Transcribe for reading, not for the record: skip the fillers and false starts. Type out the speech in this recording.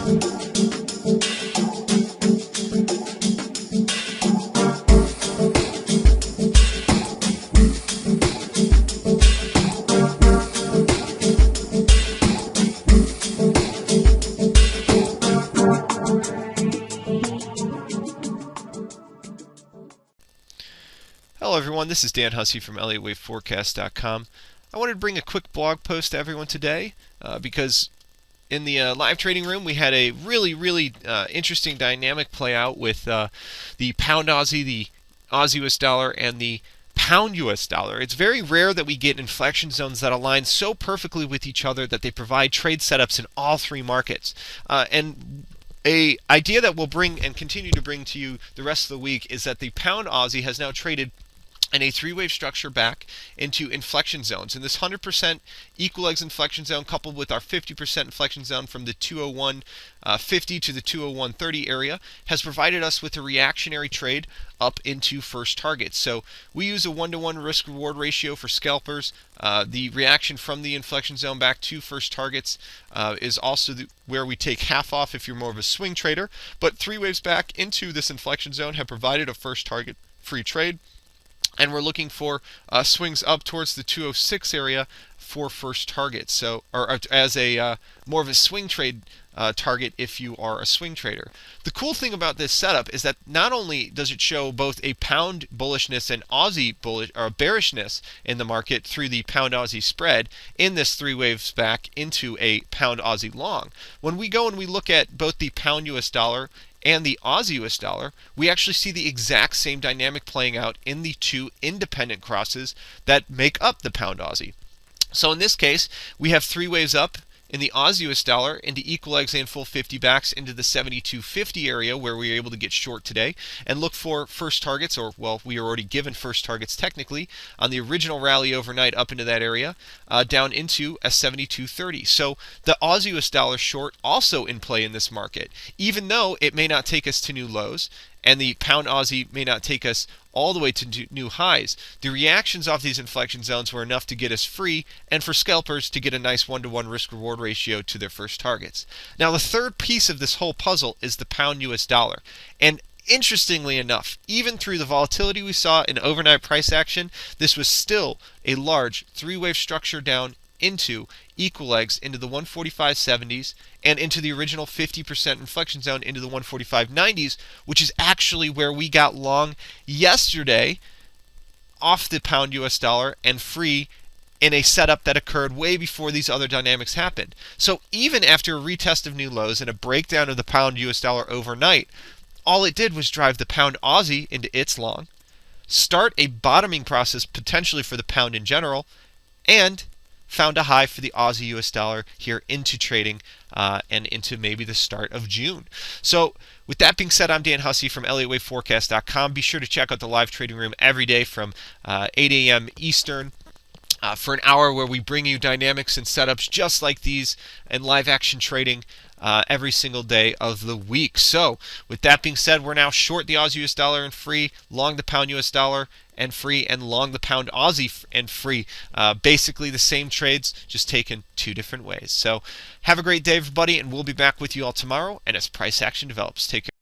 Hello everyone, this is Dan Hussey from ElliotWaveForecast.com. I wanted to bring a quick blog post to everyone today because in the live trading room we had a really interesting dynamic play out with the pound Aussie, the Aussie US dollar, and the pound US dollar. It's very rare that we get inflection zones that align so perfectly with each other that they provide trade setups in all three markets. And an idea that we'll bring and continue to bring to you the rest of the week is that the pound Aussie has now traded in a three-wave structure back into inflection zones. And this 100% equal legs inflection zone coupled with our 50% inflection zone from the 201.50 to the 201.30 area has provided us with a reactionary trade up into first targets. So we use a 1-to-1 risk-reward ratio for scalpers. The reaction from the inflection zone back to first targets is also where we take half off if you're more of a swing trader. But three waves back into this inflection zone have provided a first target free trade. And we're looking for swings up towards the 206 area for first target. So, or as a more of a swing trade target if you are a swing trader. The cool thing about this setup is that not only does it show both a pound bullishness and Aussie bullish or bearishness in the market through the pound Aussie spread in this three waves back into a pound Aussie long. When we go and we look at both the pound US dollar and the Aussie US dollar, we actually see the exact same dynamic playing out in the two independent crosses that make up the pound Aussie. So in this case, we have three waves up in the Aussie US dollar into equal legs and full 50 backs into the 72.50 area where we were able to get short today and look for first targets, or well, we are already given first targets technically on the original rally overnight up into that area down into a 72.30. So the Aussie US dollar short also in play in this market, even though it may not take us to new lows and the pound Aussie may not take us all the way to new highs. The reactions off these inflection zones were enough to get us free and for scalpers to get a nice 1-to-1 risk-reward ratio to their first targets. Now the third piece of this whole puzzle is the pound US dollar. And interestingly enough, even through the volatility we saw in overnight price action, this was still a large three-wave structure down into equal legs into the 145.70s and into the original 50% inflection zone into the 145.90s, which is actually where we got long yesterday off the pound US dollar and free in a setup that occurred way before these other dynamics happened. So even after a retest of new lows and a breakdown of the pound US dollar overnight, all it did was drive the pound Aussie into its long, start a bottoming process potentially for the pound in general, and found a high for the Aussie US dollar here into trading and into maybe the start of June. So with that being said, I'm Dan Hussey from ElliotWaveForecast.com. Be sure to check out the live trading room every day from 8 a.m. Eastern for an hour where we bring you dynamics and setups just like these and live action trading every single day of the week. So with that being said, we're now short the Aussie US dollar and free, long the pound US dollar and free, and long the pound Aussie and free. Basically the same trades, just taken two different ways. So have a great day, everybody, and we'll be back with you all tomorrow and as price action develops. Take care.